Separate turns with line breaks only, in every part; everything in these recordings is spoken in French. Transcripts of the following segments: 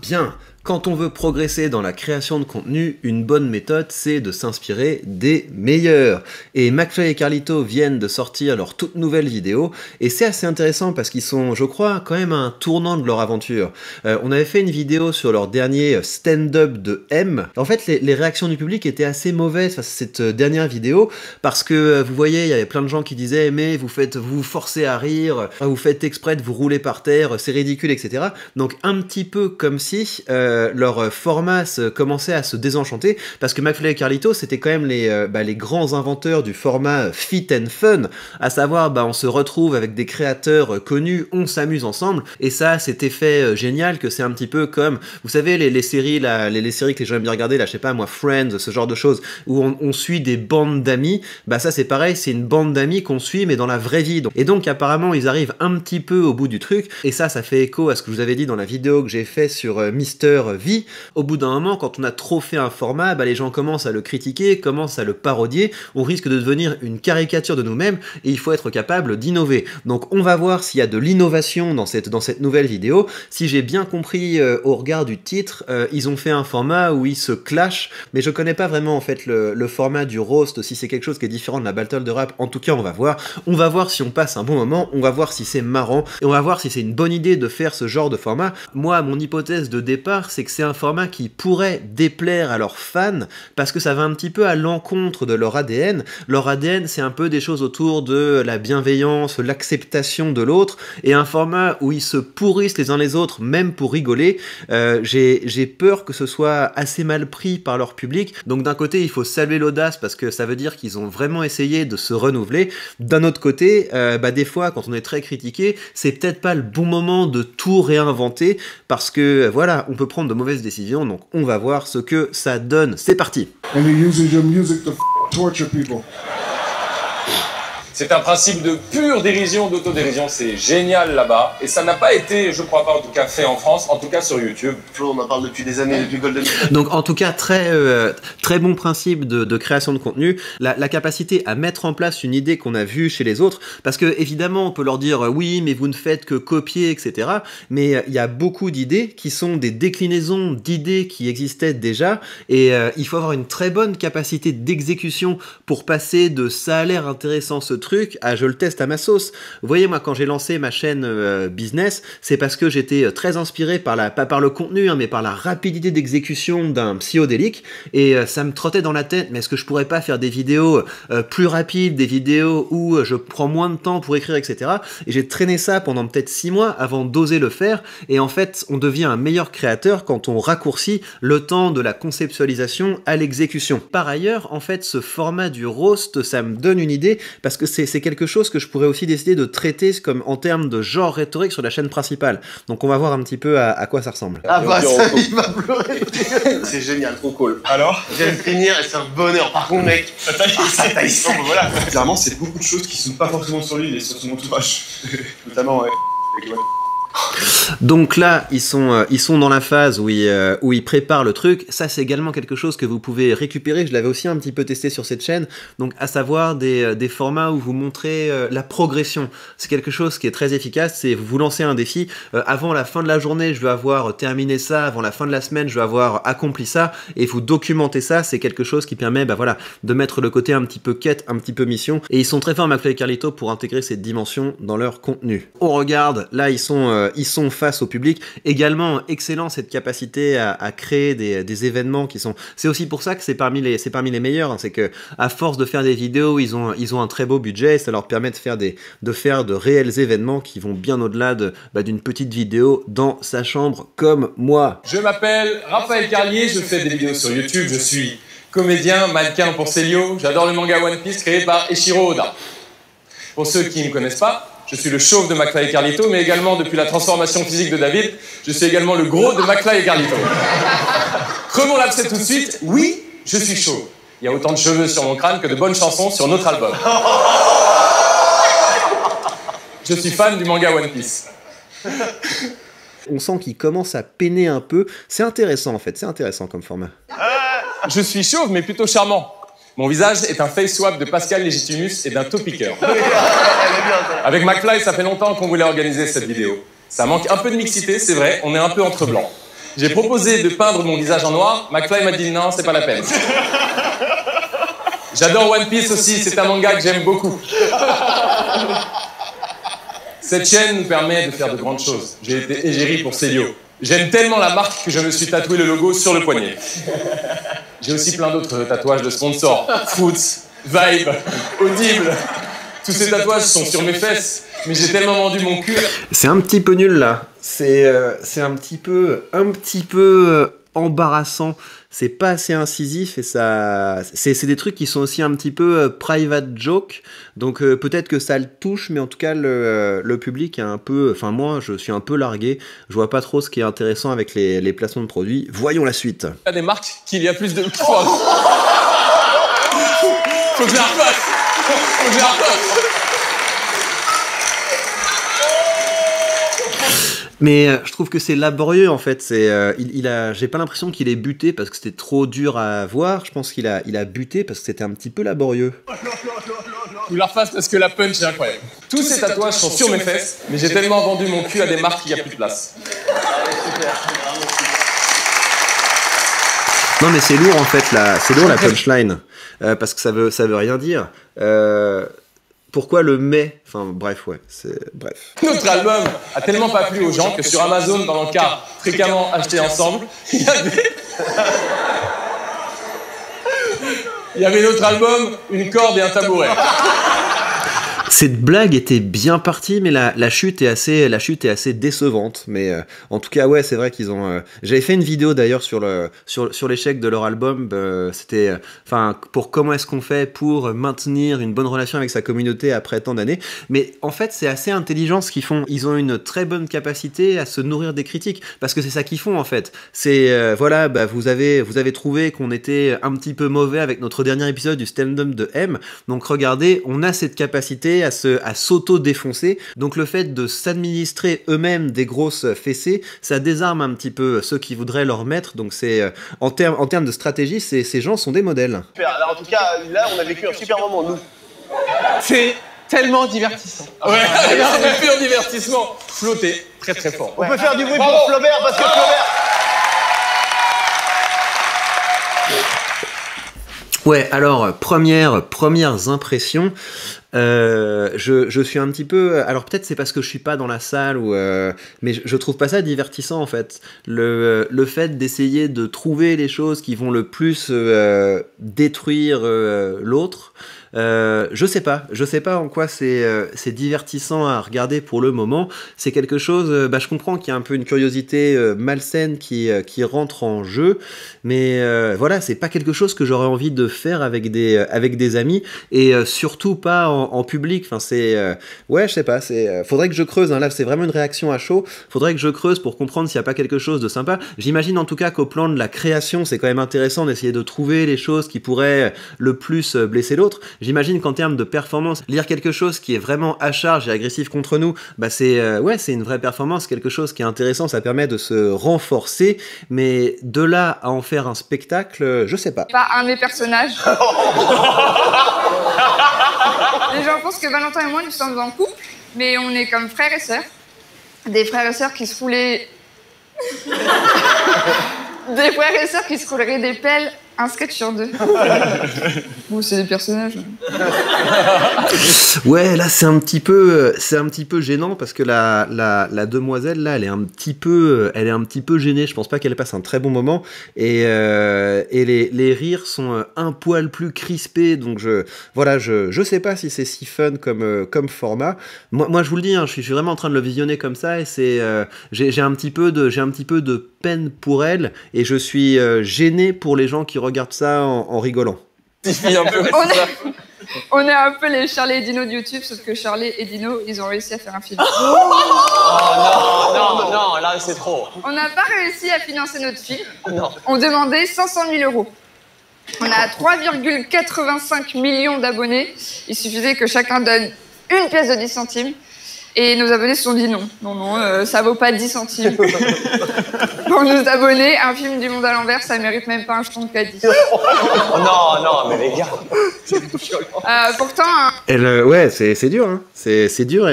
Bien, quand on veut progresser dans la création de contenu, une bonne méthode, c'est de s'inspirer des meilleurs. Et McFly et Carlito viennent de sortir leur toute nouvelle vidéo, et c'est assez intéressant parce qu'ils sont, je crois, quand même à un tournant de leur aventure. On avait fait une vidéo sur leur dernier stand-up de M. En fait, les réactions du public étaient assez mauvaises face à cette dernière vidéo, parce que, vous voyez, il y avait plein de gens qui disaient « mais vous vous forcez à rire, vous faites exprès de vous rouler par terre, c'est ridicule, etc. » Donc un petit peu comme si leur format commençait à se désenchanter, parce que McFly et Carlito, c'était quand même les grands inventeurs du format fit and fun, à savoir, on se retrouve avec des créateurs connus, on s'amuse ensemble, et ça, cet effet génial que c'est un petit peu comme, vous savez, les séries, les séries que les gens aiment bien regarder, là, je sais pas, moi, Friends, ce genre de choses, où on suit des bandes d'amis, ça c'est pareil, c'est une bande d'amis qu'on suit, mais dans la vraie vie. Et donc, apparemment, ils arrivent un petit peu au bout du truc, et ça fait écho à ce que je vous avais dit dans la vidéo que j'ai fait sur Mister V. Au bout d'un moment, quand on a trop fait un format, les gens commencent à le critiquer, commencent à le parodier, on risque de devenir une caricature de nous-mêmes, et il faut être capable d'innover. Donc on va voir s'il y a de l'innovation dans cette nouvelle vidéo. Si j'ai bien compris au regard du titre, ils ont fait un format où ils se clashent, mais je connais pas vraiment en fait le format du roast, si c'est quelque chose qui est différent de la battle de rap. En tout cas, on va voir. On va voir si on passe un bon moment, on va voir si c'est marrant, et on va voir si c'est une bonne idée de faire ce genre de format. Moi, mon hypothèse de départ, c'est que c'est un format qui pourrait déplaire à leurs fans, parce que ça va un petit peu à l'encontre de leur ADN. Leur ADN, c'est un peu des choses autour de la bienveillance, l'acceptation de l'autre, et un format où ils se pourrissent les uns les autres, même pour rigoler, j'ai peur que ce soit assez mal pris par leur public. Donc d'un côté, il faut saluer l'audace, parce que ça veut dire qu'ils ont vraiment essayé de se renouveler. D'un autre côté, des fois, quand on est très critiqué, c'est peut-être pas le bon moment de tout réinventer, parce que voilà, on peut prendre de mauvaises décisions, donc on va voir ce que ça donne. C'est parti.
C'est un principe de pure dérision, d'autodérision, c'est génial là-bas. Et ça n'a pas été, je crois pas en tout cas, fait en France, en tout cas sur YouTube.
Flo, on en parle depuis des années, depuis Golden.
Donc en tout cas, très bon principe de création de contenu, la capacité à mettre en place une idée qu'on a vue chez les autres, parce que évidemment on peut leur dire oui mais vous ne faites que copier, etc. Mais il y a beaucoup d'idées qui sont des déclinaisons d'idées qui existaient déjà, et il faut avoir une très bonne capacité d'exécution pour passer de ça a l'air intéressant ce truc à je le teste à ma sauce. Vous voyez, moi quand j'ai lancé ma chaîne business, c'est parce que j'étais très inspiré par pas par le contenu, mais par la rapidité d'exécution d'un psychodélique, et ça me trottait dans la tête, mais est-ce que je pourrais pas faire des vidéos plus rapides, des vidéos où je prends moins de temps pour écrire, etc. Et j'ai traîné ça pendant peut-être 6 mois avant d'oser le faire, et en fait on devient un meilleur créateur quand on raccourcit le temps de la conceptualisation à l'exécution. Par ailleurs, en fait, ce format du roast, ça me donne une idée, parce que c'est quelque chose que je pourrais aussi décider de traiter comme en termes de genre rhétorique sur la chaîne principale. Donc on va voir un petit peu à quoi ça ressemble.
Ah ça, il va pleurer. C'est génial, trop cool.
Alors,
je viens de finir et c'est un bonheur. Par contre, mec,
ça taille.
Voilà.
Clairement, c'est beaucoup de choses qui sont pas forcément sur lui, mais sur son entourage. Notamment, ouais.
Donc là, ils sont dans la phase où ils préparent le truc. Ça, c'est également quelque chose que vous pouvez récupérer. Je l'avais aussi un petit peu testé sur cette chaîne. Donc, à savoir des formats où vous montrez la progression. C'est quelque chose qui est très efficace. C'est vous lancez un défi. Avant la fin de la journée, je veux avoir terminé ça. Avant la fin de la semaine, je veux avoir accompli ça. Et vous documentez ça. C'est quelque chose qui permet, voilà, de mettre le côté un petit peu quête, un petit peu mission. Et ils sont très forts, McFly et Carlito, pour intégrer cette dimension dans leur contenu. On regarde. Là, ils sont face au public. Également, excellent cette capacité à créer des événements qui sont... C'est aussi pour ça que c'est parmi les meilleurs. Hein. C'est que à force de faire des vidéos, ils ont un très beau budget. Et ça leur permet de faire de réels événements qui vont bien au-delà d'une petite vidéo dans sa chambre comme moi.
Je m'appelle Raphaël Carlier, je fais des vidéos sur YouTube. Je suis comédien, mannequin pour Célio. J'adore le manga One Piece créé par Eiichiro Oda. Pour ceux qui ne me connaissent pas, je suis le chauve de McFly et Carlito, mais également, depuis la transformation physique de David, je suis également le gros de McFly et Carlito. Crevons l'abcès tout de suite, oui, je suis chauve. Il y a autant de cheveux sur mon crâne que de bonnes chansons sur notre album. Je suis fan du manga One Piece.
On sent qu'il commence à peiner un peu. C'est intéressant en fait, c'est intéressant comme format.
Je suis chauve, mais plutôt charmant. Mon visage est un face swap de Pascal Légitimus et d'un topiqueur. Avec McFly, ça fait longtemps qu'on voulait organiser cette vidéo. Ça manque un peu de mixité, c'est vrai, on est un peu entre blancs. J'ai proposé de peindre mon visage en noir. McFly m'a dit non, c'est pas la peine. J'adore One Piece aussi, c'est un manga que j'aime beaucoup. Cette chaîne nous permet de faire de grandes choses. J'ai été égérie pour Célio. J'aime tellement la marque que je me suis tatoué le logo sur le poignet. J'ai aussi plein d'autres tatouages de sponsors. Fruits, Vibe, Audible. Tous ces tatouages sont sur mes fesses, mais j'ai tellement vendu mon cul.
C'est un petit peu nul là. C'est un petit peu embarrassant. C'est pas assez incisif et ça, c'est des trucs qui sont aussi un petit peu private joke. Donc peut-être que ça le touche, mais en tout cas le public est un peu. Enfin moi, je suis un peu largué. Je vois pas trop ce qui est intéressant avec les placements de produits. Voyons la suite.
Il y a des marques qu'il y a plus de. Faut que je la refasse. Faut que je la refasse.
Mais je trouve que c'est laborieux en fait. J'ai pas l'impression qu'il ait buté parce que c'était trop dur à voir. Je pense qu'il a buté parce que c'était un petit peu laborieux.
Faut que je la refasse parce que la punch est incroyable. Tous ces tatouages sont sur mes fesses, mais j'ai tellement vendu mon cul à des marques qu'il n'y a plus de place.
Non mais c'est lourd en fait c'est lourd la punchline parce que ça veut rien dire. Pourquoi le mais? Enfin bref, ouais, bref.
Notre album a tellement pas plu aux gens que sur Amazon, dans l'encart fréquemment acheté ensemble, il y avait notre album, une corde et un tabouret.
Cette blague était bien partie, mais la chute est assez décevante. Mais en tout cas, ouais, c'est vrai qu'ils ont. J'avais fait une vidéo d'ailleurs sur l'échec de leur album. C'était, pour comment est-ce qu'on fait pour maintenir une bonne relation avec sa communauté après tant d'années. Mais en fait, c'est assez intelligent ce qu'ils font. Ils ont une très bonne capacité à se nourrir des critiques, parce que c'est ça qu'ils font en fait. C'est voilà, vous avez trouvé qu'on était un petit peu mauvais avec notre dernier épisode du stand-up de M. Donc regardez, on a cette capacité à s'auto-défoncer. Donc le fait de s'administrer eux-mêmes des grosses fessées, ça désarme un petit peu ceux qui voudraient leur mettre. Donc c'est en termes de stratégie, ces gens sont des modèles.
Alors, en tout cas, là, on a vécu un super moment, nous.
C'est tellement divertissant.
Ouais, c'est pur divertissement. Flotter très très fort.
On peut faire du bruit pour Flaubert parce que Flaubert...
Ouais, alors premières impressions. Je suis un petit peu. Alors peut-être c'est parce que je suis pas dans la salle mais je trouve pas ça divertissant en fait. Le fait d'essayer de trouver les choses qui vont le plus détruire l'autre. Je sais pas en quoi c'est divertissant à regarder pour le moment. C'est quelque chose, je comprends qu'il y a un peu une curiosité malsaine qui rentre en jeu, mais voilà, c'est pas quelque chose que j'aurais envie de faire avec des amis et surtout pas en public. Enfin, ouais, je sais pas, faudrait que je creuse, hein. Là, c'est vraiment une réaction à chaud. Faudrait que je creuse pour comprendre s'il y a pas quelque chose de sympa. J'imagine en tout cas qu'au plan de la création, c'est quand même intéressant d'essayer de trouver les choses qui pourraient le plus blesser l'autre. J'imagine qu'en termes de performance, lire quelque chose qui est vraiment à charge et agressif contre nous, c'est une vraie performance, quelque chose qui est intéressant, ça permet de se renforcer, mais de là à en faire un spectacle, je sais pas.
Pas un de mes personnages. Les gens pensent que Valentin et moi, nous sommes en couple, mais on est comme frères et sœurs. Des frères et sœurs qui se roulaient... Des frères et sœurs qui se rouleraient des pelles, un sketch sur deux. Bon, c'est des personnages.
Ouais, là c'est un petit peu gênant parce que la demoiselle là, elle est un petit peu gênée. Je pense pas qu'elle passe un très bon moment et les rires sont un poil plus crispés. Donc je sais pas si c'est si fun comme format. Moi je vous le dis, hein, je suis vraiment en train de le visionner comme ça et j'ai un petit peu de peine pour elle et je suis gêné pour les gens qui regardent ça en rigolant.
On est un peu les Charlie et Dino de YouTube, sauf que Charlie et Dino, ils ont réussi à faire un film.
Oh non, là c'est trop.
On n'a pas réussi à financer notre film.
Non.
On demandait 500 000 €. On a 3,85 millions d'abonnés. Il suffisait que chacun donne une pièce de 10 centimes. Et nos abonnés se sont dit non, ça vaut pas 10 centimes. Pour nos abonnés, un film du monde à l'envers, ça mérite même pas un jeton de caddie.
Oh non, mais les gars.
Pourtant...
Ouais, c'est dur, hein. C'est dur,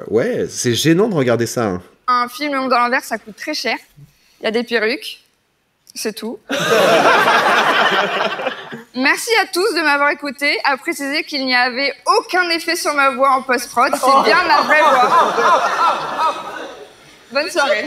ouais, c'est gênant de regarder ça. Hein.
Un film Le monde à l'envers, ça coûte très cher. Il y a des perruques. C'est tout. Merci à tous de m'avoir écouté. À préciser qu'il n'y avait aucun effet sur ma voix en post-prod. C'est bien ma vraie voix. Bonne soirée.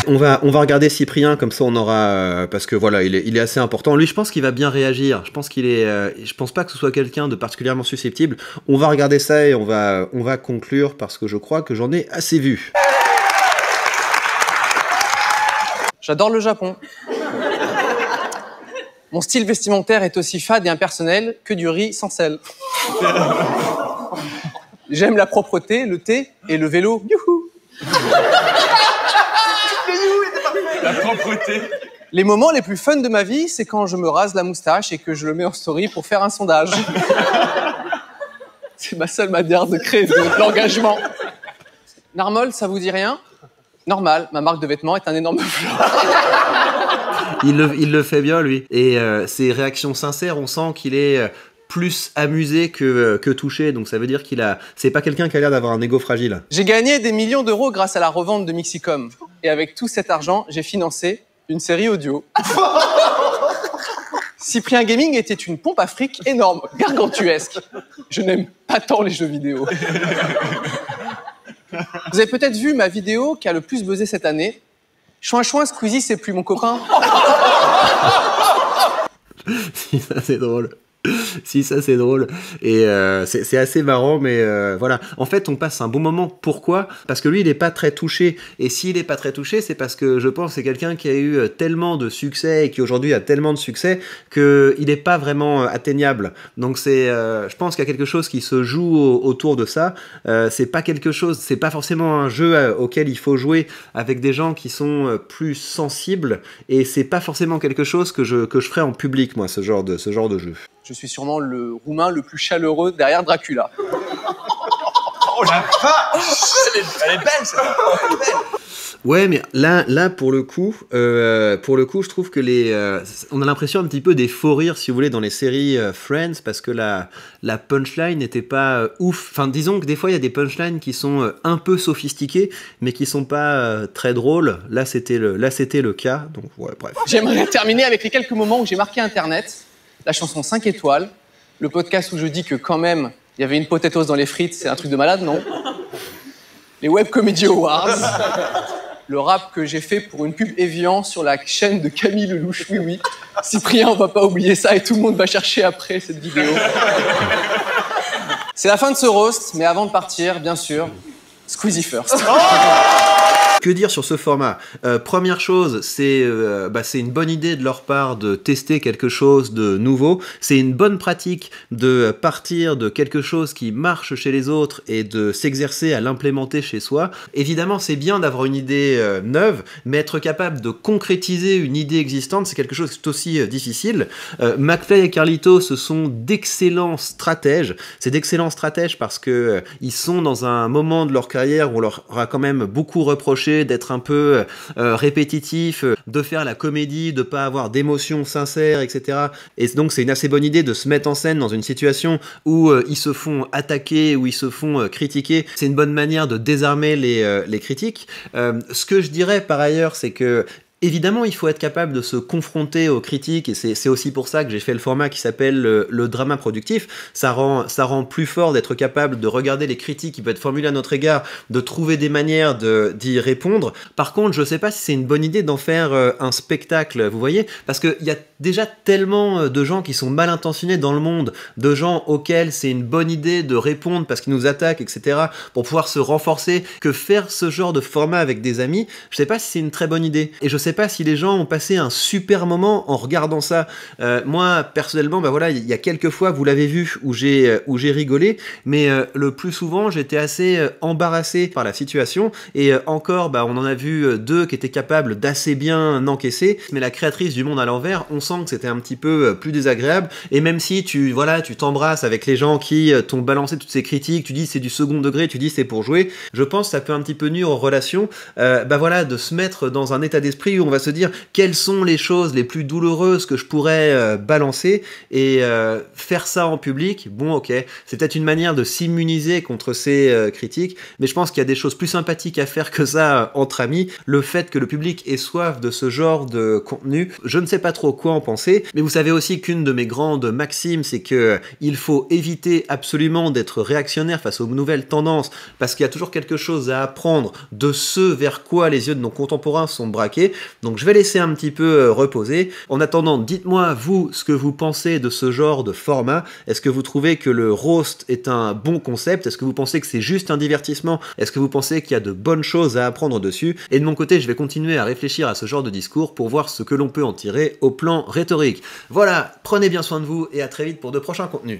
On va regarder Cyprien, comme ça on aura... parce que voilà, il est assez important. Lui, je pense qu'il va bien réagir. Je pense je pense pas que ce soit quelqu'un de particulièrement susceptible. On va regarder ça et on va conclure parce que je crois que j'en ai assez vu.
J'adore le Japon. Mon style vestimentaire est aussi fade et impersonnel que du riz sans sel. J'aime la propreté, le thé et le vélo. Youhou!
La propreté.
Les moments les plus fun de ma vie, c'est quand je me rase la moustache et que je le mets en story pour faire un sondage. C'est ma seule manière de créer de l'engagement. Narmol, ça vous dit rien? Normal, ma marque de vêtements est un énorme flop.
Il le fait bien, lui. Et ses réactions sincères, on sent qu'il est plus amusé que touché. Donc ça veut dire c'est pas quelqu'un qui a l'air d'avoir un ego fragile.
J'ai gagné des millions d'euros grâce à la revente de Mixicom. Et avec tout cet argent, j'ai financé une série audio. Cyprien Gaming était une pompe à fric énorme, gargantuesque. Je n'aime pas tant les jeux vidéo. Vous avez peut-être vu ma vidéo qui a le plus buzzé cette année. Chouin chouin, Squeezie, c'est plus mon copain.
Si, ça c'est drôle. Si, ça c'est drôle. Et c'est assez marrant, mais voilà. En fait, on passe un bon moment. Pourquoi? Parce que lui, il est pas très touché. Et s'il est pas très touché, c'est parce que je pense que c'est quelqu'un qui a eu tellement de succès et qui aujourd'hui a tellement de succès qu'il n'est pas vraiment atteignable. Donc je pense qu'il y a quelque chose qui se joue autour de ça. C'est pas quelque chose, c'est pas forcément un jeu auquel il faut jouer avec des gens qui sont plus sensibles. Et c'est pas forcément quelque chose que je ferais en public, moi, ce genre de jeu.
Je suis sûrement le Roumain le plus chaleureux derrière Dracula.
Oh la vache! Elle est belle, cette
Ouais, mais là pour le coup, je trouve que on a l'impression un petit peu des faux rires, si vous voulez, dans les séries Friends, parce que la punchline n'était pas ouf. Enfin, disons que des fois il y a des punchlines qui sont un peu sophistiquées, mais qui sont pas très drôles. Là, c'était le cas. Donc ouais, bref.
J'aimerais terminer avec les quelques moments où j'ai marqué Internet. La chanson 5 étoiles, le podcast où je dis que quand même, il y avait une potatoes dans les frites, c'est un truc de malade, non? Les Web Comedy Awards, le rap que j'ai fait pour une pub Evian sur la chaîne de Camille Lelouch, oui. Cyprien, on va pas oublier ça et tout le monde va chercher après cette vidéo. C'est la fin de ce roast, mais avant de partir, bien sûr, Squeezie first.
Que dire sur ce format? Première chose, c'est une bonne idée de leur part de tester quelque chose de nouveau. C'est une bonne pratique de partir de quelque chose qui marche chez les autres et de s'exercer à l'implémenter chez soi. Évidemment, c'est bien d'avoir une idée neuve, mais être capable de concrétiser une idée existante, c'est quelque chose qui est aussi difficile. McFly et Carlito, ce sont d'excellents stratèges. C'est d'excellents stratèges parce que ils sont dans un moment de leur carrière où on leur a quand même beaucoup reproché d'être un peu répétitif, de faire la comédie, de pas avoir d'émotions sincères, etc. Et donc c'est une assez bonne idée de se mettre en scène dans une situation où ils se font attaquer, où ils se font critiquer. C'est une bonne manière de désarmer les critiques. Ce que je dirais par ailleurs, c'est que évidemment, il faut être capable de se confronter aux critiques, et c'est aussi pour ça que j'ai fait le format qui s'appelle le drama productif. Ça rend plus fort d'être capable de regarder les critiques qui peuvent être formulées à notre égard, de trouver des manières d'y répondre. Par contre, je sais pas si c'est une bonne idée d'en faire un spectacle, vous voyez, parce qu'il y a déjà tellement de gens qui sont mal intentionnés dans le monde, de gens auxquels c'est une bonne idée de répondre parce qu'ils nous attaquent, etc., pour pouvoir se renforcer, que faire ce genre de format avec des amis, je sais pas si c'est une très bonne idée. Et je sais pas si les gens ont passé un super moment en regardant ça. Moi, personnellement, voilà, il y a quelques fois, vous l'avez vu, où j'ai rigolé, mais le plus souvent, j'étais assez embarrassé par la situation, et encore, on en a vu deux qui étaient capables d'assez bien encaisser, mais la créatrice du Monde à l'envers, on sent que c'était un petit peu plus désagréable, et même si tu t'embrasses avec les gens qui t'ont balancé toutes ces critiques, tu dis c'est du second degré, tu dis c'est pour jouer, je pense que ça peut un petit peu nuire aux relations, de se mettre dans un état d'esprit où on va se dire quelles sont les choses les plus douloureuses que je pourrais balancer et faire ça en public. Bon, ok, c'est peut-être une manière de s'immuniser contre ces critiques, mais je pense qu'il y a des choses plus sympathiques à faire que ça entre amis. Le fait que le public ait soif de ce genre de contenu, je ne sais pas trop quoi en penser, mais vous savez aussi qu'une de mes grandes maximes, c'est que il faut éviter absolument d'être réactionnaire face aux nouvelles tendances, parce qu'il y a toujours quelque chose à apprendre de ce vers quoi les yeux de nos contemporains sont braqués. Donc je vais laisser un petit peu reposer. En attendant, dites-moi vous ce que vous pensez de ce genre de format. Est-ce que vous trouvez que le roast est un bon concept? Est-ce que vous pensez que c'est juste un divertissement? Est-ce que vous pensez qu'il y a de bonnes choses à apprendre dessus? Et de mon côté, je vais continuer à réfléchir à ce genre de discours pour voir ce que l'on peut en tirer au plan rhétorique. Voilà, prenez bien soin de vous et à très vite pour de prochains contenus.